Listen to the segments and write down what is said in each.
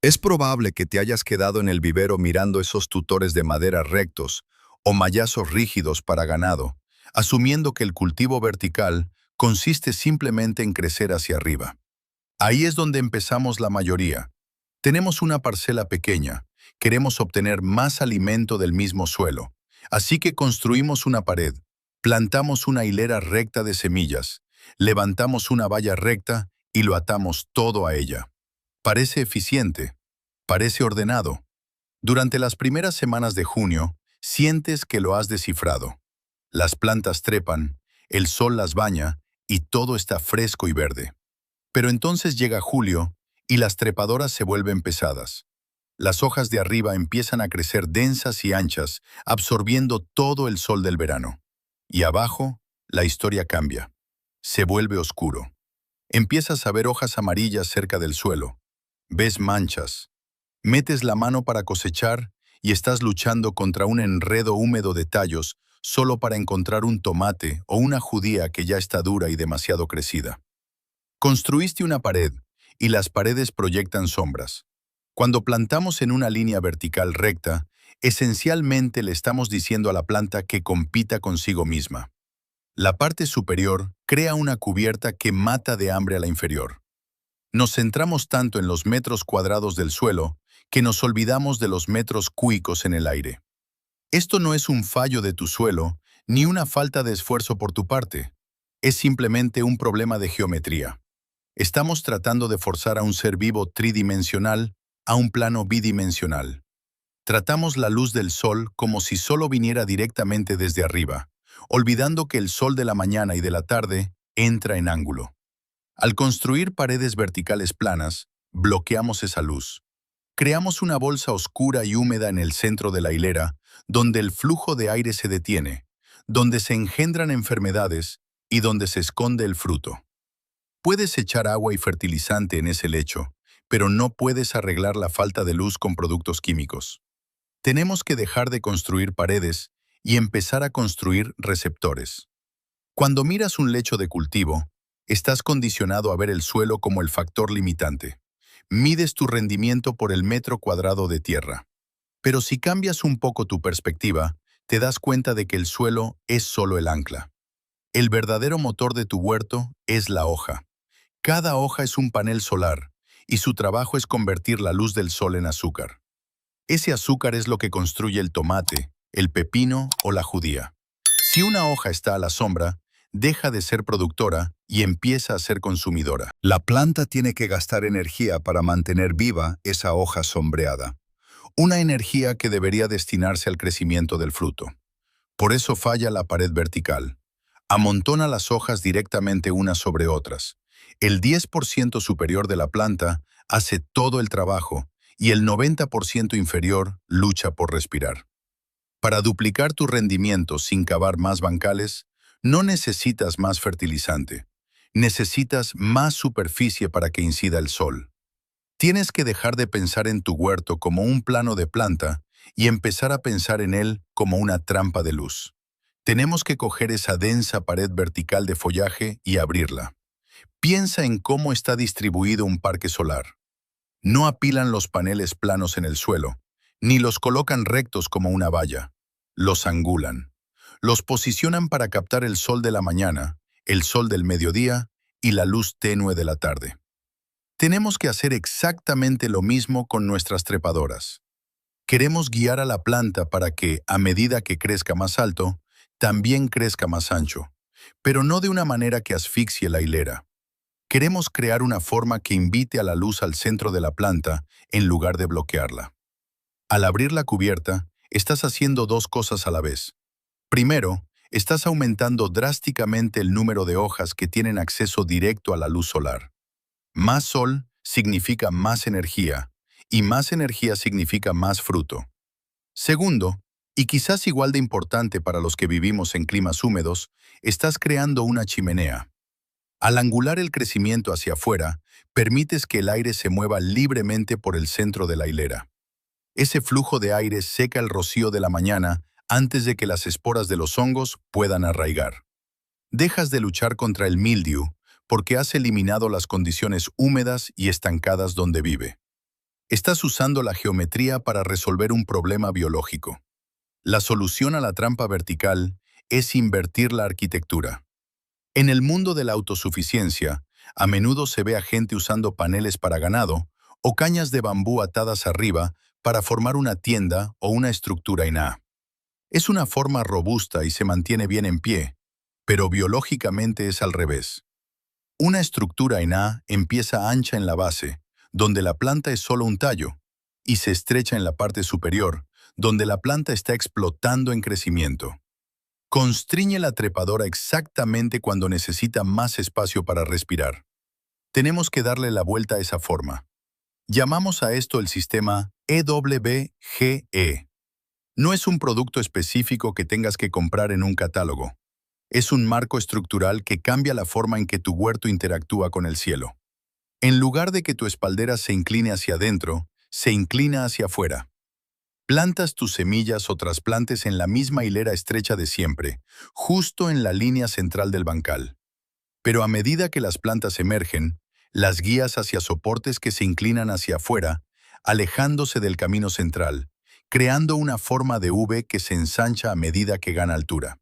Es probable que te hayas quedado en el vivero mirando esos tutores de madera rectos o mallazos rígidos para ganado, asumiendo que el cultivo vertical consiste simplemente en crecer hacia arriba. Ahí es donde empezamos la mayoría. Tenemos una parcela pequeña, queremos obtener más alimento del mismo suelo, así que construimos una pared, plantamos una hilera recta de semillas, levantamos una valla recta y lo atamos todo a ella. Parece eficiente, parece ordenado. Durante las primeras semanas de junio, sientes que lo has descifrado. Las plantas trepan, el sol las baña y todo está fresco y verde. Pero entonces llega julio y las trepadoras se vuelven pesadas. Las hojas de arriba empiezan a crecer densas y anchas, absorbiendo todo el sol del verano. Y abajo, la historia cambia. Se vuelve oscuro. Empiezas a ver hojas amarillas cerca del suelo. Ves manchas. Metes la mano para cosechar y estás luchando contra un enredo húmedo de tallos solo para encontrar un tomate o una judía que ya está dura y demasiado crecida. Construiste una pared y las paredes proyectan sombras. Cuando plantamos en una línea vertical recta, esencialmente le estamos diciendo a la planta que compita consigo misma. La parte superior crea una cubierta que mata de hambre a la inferior. Nos centramos tanto en los metros cuadrados del suelo que nos olvidamos de los metros cúbicos en el aire. Esto no es un fallo de tu suelo ni una falta de esfuerzo por tu parte. Es simplemente un problema de geometría. Estamos tratando de forzar a un ser vivo tridimensional a un plano bidimensional. Tratamos la luz del sol como si solo viniera directamente desde arriba, olvidando que el sol de la mañana y de la tarde entra en ángulo. Al construir paredes verticales planas, bloqueamos esa luz. Creamos una bolsa oscura y húmeda en el centro de la hilera, donde el flujo de aire se detiene, donde se engendran enfermedades y donde se esconde el fruto. Puedes echar agua y fertilizante en ese lecho, pero no puedes arreglar la falta de luz con productos químicos. Tenemos que dejar de construir paredes y empezar a construir receptores. Cuando miras un lecho de cultivo, estás condicionado a ver el suelo como el factor limitante. Mides tu rendimiento por el metro cuadrado de tierra. Pero si cambias un poco tu perspectiva, te das cuenta de que el suelo es solo el ancla. El verdadero motor de tu huerto es la hoja. Cada hoja es un panel solar, y su trabajo es convertir la luz del sol en azúcar. Ese azúcar es lo que construye el tomate, el pepino o la judía. Si una hoja está a la sombra, deja de ser productora y empieza a ser consumidora. La planta tiene que gastar energía para mantener viva esa hoja sombreada. Una energía que debería destinarse al crecimiento del fruto. Por eso falla la pared vertical. Amontona las hojas directamente unas sobre otras. El 10% superior de la planta hace todo el trabajo y el 90% inferior lucha por respirar. Para duplicar tu rendimiento sin cavar más bancales, no necesitas más fertilizante. Necesitas más superficie para que incida el sol. Tienes que dejar de pensar en tu huerto como un plano de planta y empezar a pensar en él como una trampa de luz. Tenemos que coger esa densa pared vertical de follaje y abrirla. Piensa en cómo está distribuido un parque solar. No apilan los paneles planos en el suelo, ni los colocan rectos como una valla. Los angulan. Los posicionan para captar el sol de la mañana, el sol del mediodía y la luz tenue de la tarde. Tenemos que hacer exactamente lo mismo con nuestras trepadoras. Queremos guiar a la planta para que, a medida que crezca más alto, también crezca más ancho, pero no de una manera que asfixie la hilera. Queremos crear una forma que invite a la luz al centro de la planta en lugar de bloquearla. Al abrir la cubierta, estás haciendo dos cosas a la vez. Primero, estás aumentando drásticamente el número de hojas que tienen acceso directo a la luz solar. Más sol significa más energía, y más energía significa más fruto. Segundo, y quizás igual de importante para los que vivimos en climas húmedos, estás creando una chimenea. Al angular el crecimiento hacia afuera, permites que el aire se mueva libremente por el centro de la hilera. Ese flujo de aire seca el rocío de la mañana antes de que las esporas de los hongos puedan arraigar. Dejas de luchar contra el mildiu porque has eliminado las condiciones húmedas y estancadas donde vive. Estás usando la geometría para resolver un problema biológico. La solución a la trampa vertical es invertir la arquitectura. En el mundo de la autosuficiencia, a menudo se ve a gente usando paneles para ganado o cañas de bambú atadas arriba para formar una tienda o una estructura en A. Es una forma robusta y se mantiene bien en pie, pero biológicamente es al revés. Una estructura en A empieza ancha en la base, donde la planta es solo un tallo, y se estrecha en la parte superior, donde la planta está explotando en crecimiento. Constriñe la trepadora exactamente cuando necesita más espacio para respirar. Tenemos que darle la vuelta a esa forma. Llamamos a esto el sistema EWGE. No es un producto específico que tengas que comprar en un catálogo. Es un marco estructural que cambia la forma en que tu huerto interactúa con el cielo. En lugar de que tu espaldera se incline hacia adentro, se inclina hacia afuera. Plantas tus semillas o trasplantes en la misma hilera estrecha de siempre, justo en la línea central del bancal. Pero a medida que las plantas emergen, las guías hacia soportes que se inclinan hacia afuera, alejándose del camino central, creando una forma de V que se ensancha a medida que gana altura.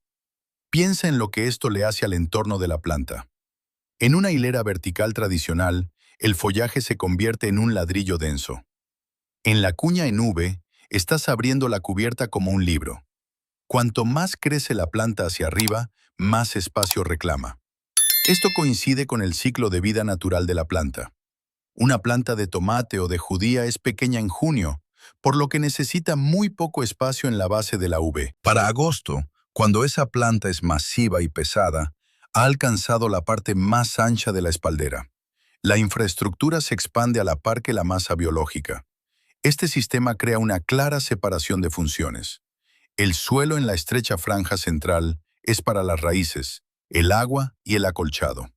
Piensa en lo que esto le hace al entorno de la planta. En una hilera vertical tradicional, el follaje se convierte en un ladrillo denso. En la cuña en V, estás abriendo la cubierta como un libro. Cuanto más crece la planta hacia arriba, más espacio reclama. Esto coincide con el ciclo de vida natural de la planta. Una planta de tomate o de judía es pequeña en junio, por lo que necesita muy poco espacio en la base de la V. Para agosto, cuando esa planta es masiva y pesada, ha alcanzado la parte más ancha de la espaldera. La infraestructura se expande a la par que la masa biológica. Este sistema crea una clara separación de funciones. El suelo en la estrecha franja central es para las raíces, el agua y el acolchado.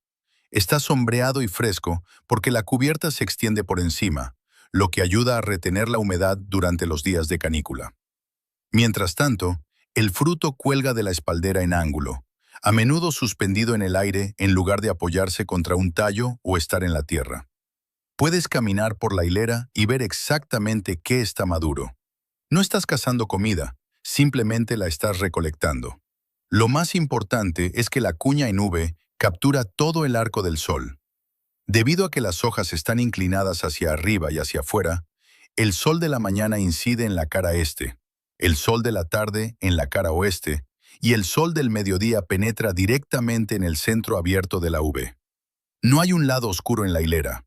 Está sombreado y fresco porque la cubierta se extiende por encima, lo que ayuda a retener la humedad durante los días de canícula. Mientras tanto, el fruto cuelga de la espaldera en ángulo, a menudo suspendido en el aire en lugar de apoyarse contra un tallo o estar en la tierra. Puedes caminar por la hilera y ver exactamente qué está maduro. No estás cazando comida, simplemente la estás recolectando. Lo más importante es que la cuña en V captura todo el arco del sol. Debido a que las hojas están inclinadas hacia arriba y hacia afuera, el sol de la mañana incide en la cara este, el sol de la tarde en la cara oeste, y el sol del mediodía penetra directamente en el centro abierto de la V. No hay un lado oscuro en la hilera.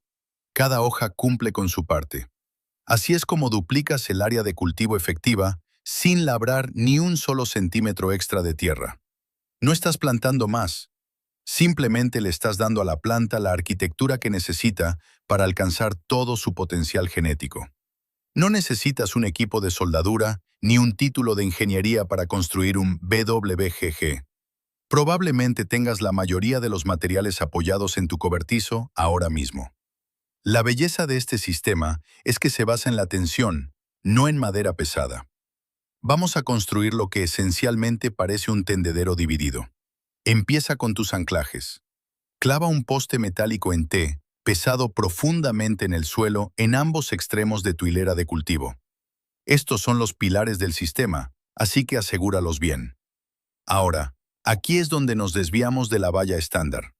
Cada hoja cumple con su parte. Así es como duplicas el área de cultivo efectiva sin labrar ni un solo centímetro extra de tierra. No estás plantando más. Simplemente le estás dando a la planta la arquitectura que necesita para alcanzar todo su potencial genético. No necesitas un equipo de soldadura ni un título de ingeniería para construir un BWGG. Probablemente tengas la mayoría de los materiales apoyados en tu cobertizo ahora mismo. La belleza de este sistema es que se basa en la tensión, no en madera pesada. Vamos a construir lo que esencialmente parece un tendedero dividido. Empieza con tus anclajes. Clava un poste metálico en T, pesado profundamente en el suelo en ambos extremos de tu hilera de cultivo. Estos son los pilares del sistema, así que asegúralos bien. Ahora, aquí es donde nos desviamos de la valla estándar.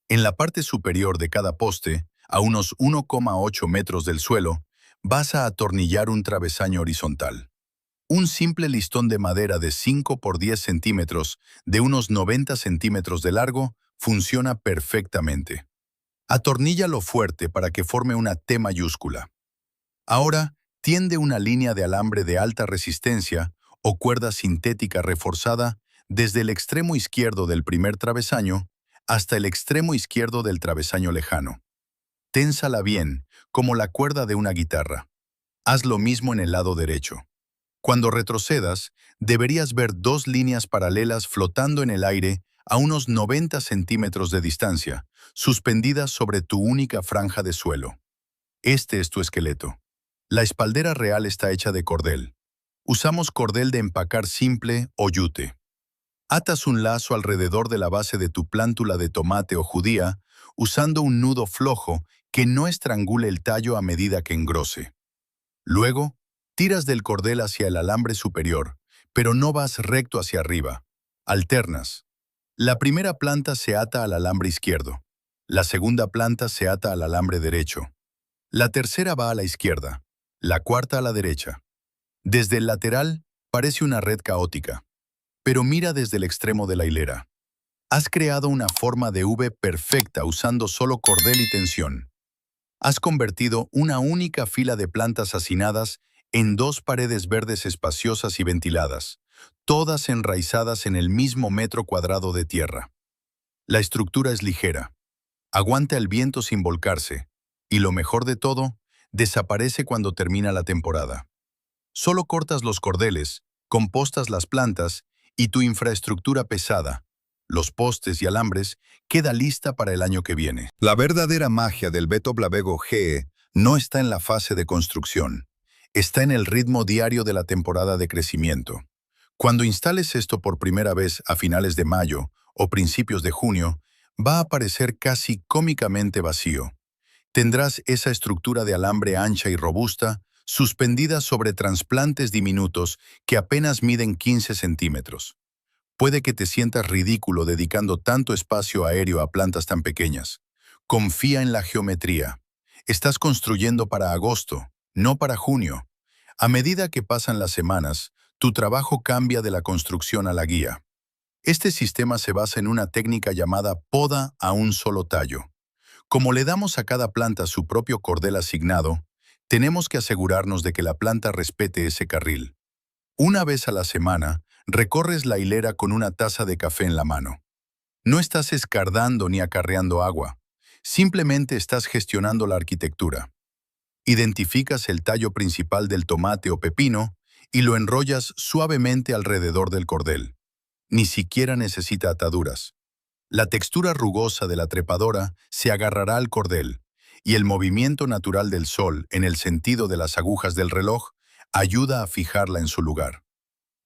En la parte superior de cada poste, a unos 1,8 metros del suelo, vas a atornillar un travesaño horizontal. Un simple listón de madera de 5 por 10 centímetros, de unos 90 centímetros de largo, funciona perfectamente. Atorníllalo fuerte para que forme una T mayúscula. Ahora, tiende una línea de alambre de alta resistencia o cuerda sintética reforzada desde el extremo izquierdo del primer travesaño hasta el extremo izquierdo del travesaño lejano. Ténsala bien, como la cuerda de una guitarra. Haz lo mismo en el lado derecho. Cuando retrocedas, deberías ver dos líneas paralelas flotando en el aire a unos 90 centímetros de distancia, suspendidas sobre tu única franja de suelo. Este es tu esqueleto. La espaldera real está hecha de cordel. Usamos cordel de empacar simple o yute. Atas un lazo alrededor de la base de tu plántula de tomate o judía, usando un nudo flojo que no estrangule el tallo a medida que engrose. Luego, tiras del cordel hacia el alambre superior, pero no vas recto hacia arriba. Alternas. La primera planta se ata al alambre izquierdo. La segunda planta se ata al alambre derecho. La tercera va a la izquierda. La cuarta a la derecha. Desde el lateral, parece una red caótica. Pero mira desde el extremo de la hilera. Has creado una forma de V perfecta usando solo cordel y tensión. Has convertido una única fila de plantas hacinadas en dos paredes verdes espaciosas y ventiladas, todas enraizadas en el mismo metro cuadrado de tierra. La estructura es ligera, aguanta el viento sin volcarse, y lo mejor de todo, desaparece cuando termina la temporada. Solo cortas los cordeles, compostas las plantas y tu infraestructura pesada, los postes y alambres, queda lista para el año que viene. La verdadera magia del Beto Blavego GE no está en la fase de construcción, está en el ritmo diario de la temporada de crecimiento. Cuando instales esto por primera vez a finales de mayo o principios de junio, va a parecer casi cómicamente vacío. Tendrás esa estructura de alambre ancha y robusta, suspendida sobre trasplantes diminutos que apenas miden 15 centímetros. Puede que te sientas ridículo dedicando tanto espacio aéreo a plantas tan pequeñas. Confía en la geometría. Estás construyendo para agosto, no para junio. A medida que pasan las semanas, tu trabajo cambia de la construcción a la guía. Este sistema se basa en una técnica llamada poda a un solo tallo. Como le damos a cada planta su propio cordel asignado, tenemos que asegurarnos de que la planta respete ese carril. Una vez a la semana, recorres la hilera con una taza de café en la mano. No estás escardando ni acarreando agua, simplemente estás gestionando la arquitectura. Identificas el tallo principal del tomate o pepino y lo enrollas suavemente alrededor del cordel. Ni siquiera necesita ataduras. La textura rugosa de la trepadora se agarrará al cordel, y el movimiento natural del sol, en el sentido de las agujas del reloj, ayuda a fijarla en su lugar.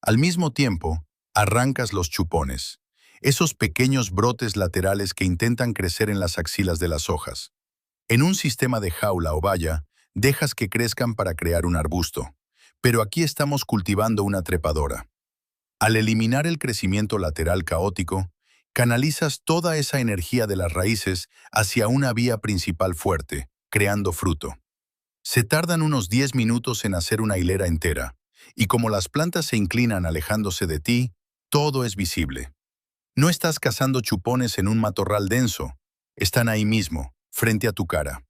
Al mismo tiempo, arrancas los chupones, esos pequeños brotes laterales que intentan crecer en las axilas de las hojas. En un sistema de jaula o valla, dejas que crezcan para crear un arbusto, pero aquí estamos cultivando una trepadora. Al eliminar el crecimiento lateral caótico, canalizas toda esa energía de las raíces hacia una vía principal fuerte, creando fruto. Se tardan unos 10 minutos en hacer una hilera entera, y como las plantas se inclinan alejándose de ti, todo es visible. No estás cazando chupones en un matorral denso, están ahí mismo, frente a tu cara.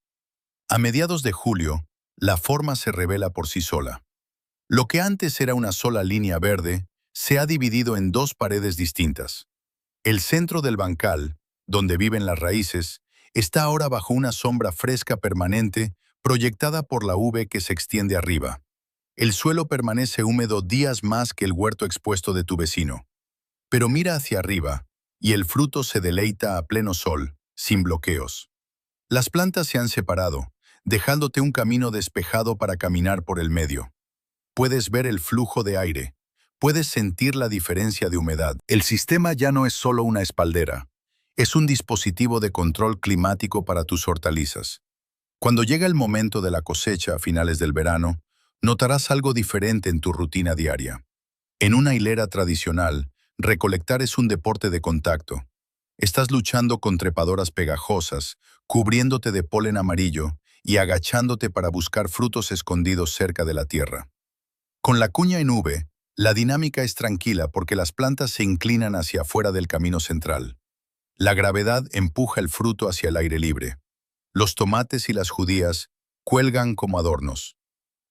A mediados de julio, la forma se revela por sí sola. Lo que antes era una sola línea verde, se ha dividido en dos paredes distintas. El centro del bancal, donde viven las raíces, está ahora bajo una sombra fresca permanente proyectada por la V que se extiende arriba. El suelo permanece húmedo días más que el huerto expuesto de tu vecino. Pero mira hacia arriba, y el fruto se deleita a pleno sol, sin bloqueos. Las plantas se han separado, dejándote un camino despejado para caminar por el medio. Puedes ver el flujo de aire. Puedes sentir la diferencia de humedad. El sistema ya no es solo una espaldera. Es un dispositivo de control climático para tus hortalizas. Cuando llega el momento de la cosecha a finales del verano, notarás algo diferente en tu rutina diaria. En una hilera tradicional, recolectar es un deporte de contacto. Estás luchando con trepadoras pegajosas, cubriéndote de polen amarillo y agachándote para buscar frutos escondidos cerca de la tierra. Con la cuña en V, la dinámica es tranquila porque las plantas se inclinan hacia afuera del camino central. La gravedad empuja el fruto hacia el aire libre. Los tomates y las judías cuelgan como adornos.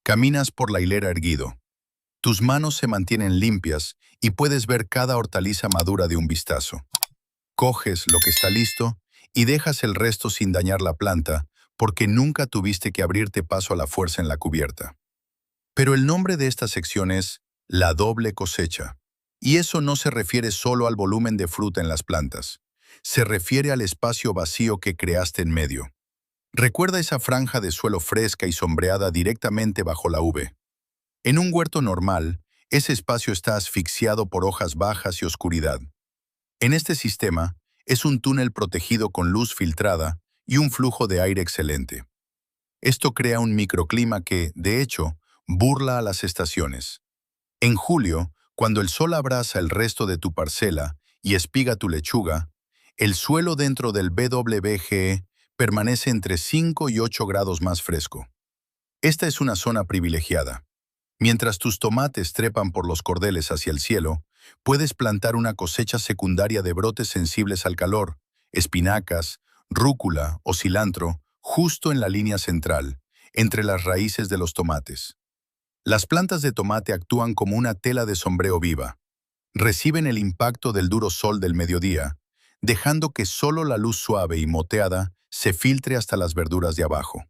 Caminas por la hilera erguido. Tus manos se mantienen limpias y puedes ver cada hortaliza madura de un vistazo. Coges lo que está listo y dejas el resto sin dañar la planta porque nunca tuviste que abrirte paso a la fuerza en la cubierta. Pero el nombre de esta sección es la doble cosecha. Y eso no se refiere solo al volumen de fruta en las plantas. Se refiere al espacio vacío que creaste en medio. Recuerda esa franja de suelo fresca y sombreada directamente bajo la V. En un huerto normal, ese espacio está asfixiado por hojas bajas y oscuridad. En este sistema, es un túnel protegido con luz filtrada y un flujo de aire excelente. Esto crea un microclima que, de hecho, Burla a las estaciones. En julio, cuando el sol abraza el resto de tu parcela y espiga tu lechuga, el suelo dentro del BWG permanece entre 5 y 8 grados más fresco. Esta es una zona privilegiada. Mientras tus tomates trepan por los cordeles hacia el cielo, puedes plantar una cosecha secundaria de brotes sensibles al calor, espinacas, rúcula o cilantro, justo en la línea central, entre las raíces de los tomates. Las plantas de tomate actúan como una tela de sombrero viva. Reciben el impacto del duro sol del mediodía, dejando que solo la luz suave y moteada se filtre hasta las verduras de abajo.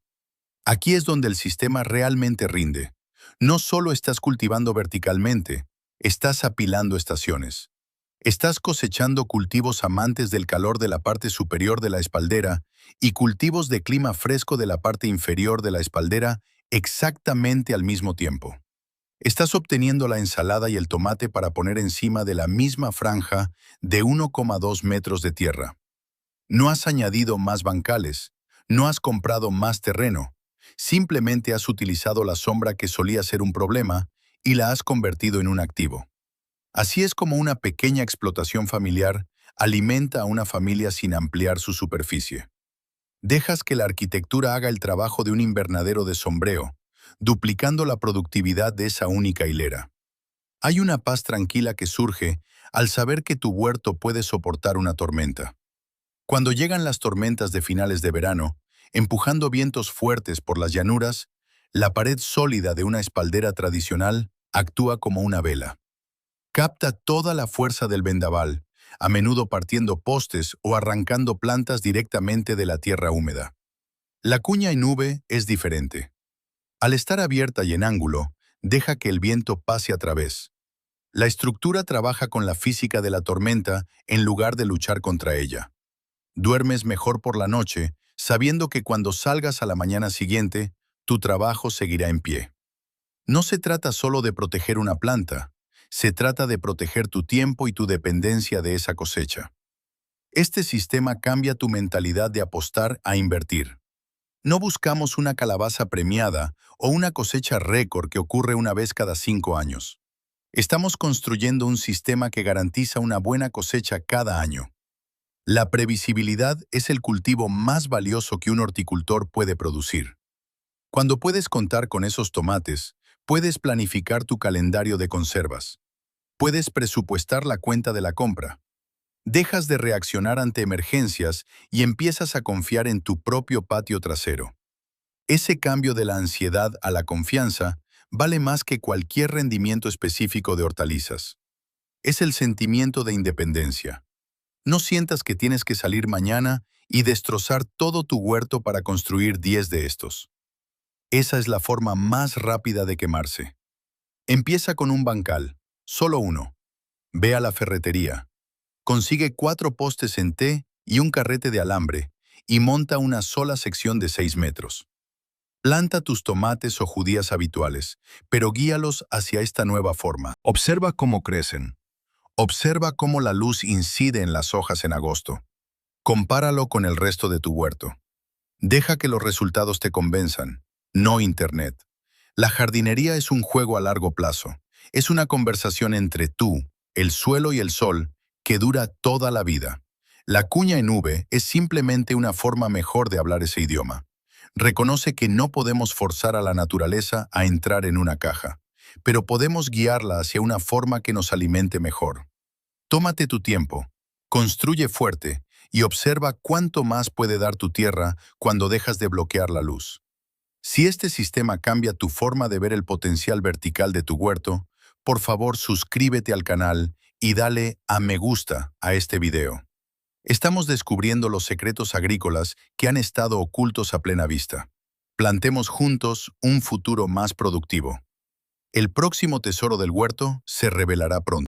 Aquí es donde el sistema realmente rinde. No solo estás cultivando verticalmente, estás apilando estaciones. Estás cosechando cultivos amantes del calor de la parte superior de la espaldera y cultivos de clima fresco de la parte inferior de la espaldera exactamente al mismo tiempo. Estás obteniendo la ensalada y el tomate para poner encima de la misma franja de 1,2 metros de tierra. No has añadido más bancales, no has comprado más terreno, simplemente has utilizado la sombra que solía ser un problema y la has convertido en un activo. Así es como una pequeña explotación familiar alimenta a una familia sin ampliar su superficie. Dejas que la arquitectura haga el trabajo de un invernadero de sombreo, duplicando la productividad de esa única hilera. Hay una paz tranquila que surge al saber que tu huerto puede soportar una tormenta. Cuando llegan las tormentas de finales de verano, empujando vientos fuertes por las llanuras, la pared sólida de una espaldera tradicional actúa como una vela. Capta toda la fuerza del vendaval, a menudo partiendo postes o arrancando plantas directamente de la tierra húmeda. La cuña en V es diferente. Al estar abierta y en ángulo, deja que el viento pase a través. La estructura trabaja con la física de la tormenta en lugar de luchar contra ella. Duermes mejor por la noche, sabiendo que cuando salgas a la mañana siguiente, tu trabajo seguirá en pie. No se trata solo de proteger una planta, se trata de proteger tu tiempo y tu dependencia de esa cosecha. Este sistema cambia tu mentalidad de apostar a invertir. No buscamos una calabaza premiada o una cosecha récord que ocurre una vez cada 5 años. Estamos construyendo un sistema que garantiza una buena cosecha cada año. La previsibilidad es el cultivo más valioso que un horticultor puede producir. Cuando puedes contar con esos tomates, puedes planificar tu calendario de conservas. Puedes presupuestar la cuenta de la compra. Dejas de reaccionar ante emergencias y empiezas a confiar en tu propio patio trasero. Ese cambio de la ansiedad a la confianza vale más que cualquier rendimiento específico de hortalizas. Es el sentimiento de independencia. No sientas que tienes que salir mañana y destrozar todo tu huerto para construir 10 de estos. Esa es la forma más rápida de quemarse. Empieza con un bancal, solo uno. Ve a la ferretería. Consigue 4 postes en T y un carrete de alambre y monta una sola sección de 6 metros. Planta tus tomates o judías habituales, pero guíalos hacia esta nueva forma. Observa cómo crecen. Observa cómo la luz incide en las hojas en agosto. Compáralo con el resto de tu huerto. Deja que los resultados te convenzan, no Internet. La jardinería es un juego a largo plazo. Es una conversación entre tú, el suelo y el sol que dura toda la vida. La cuña en V es simplemente una forma mejor de hablar ese idioma. Reconoce que no podemos forzar a la naturaleza a entrar en una caja, pero podemos guiarla hacia una forma que nos alimente mejor. Tómate tu tiempo, construye fuerte y observa cuánto más puede dar tu tierra cuando dejas de bloquear la luz. Si este sistema cambia tu forma de ver el potencial vertical de tu huerto, por favor suscríbete al canal y dale a me gusta a este video. Estamos descubriendo los secretos agrícolas que han estado ocultos a plena vista. Plantemos juntos un futuro más productivo. El próximo tesoro del huerto se revelará pronto.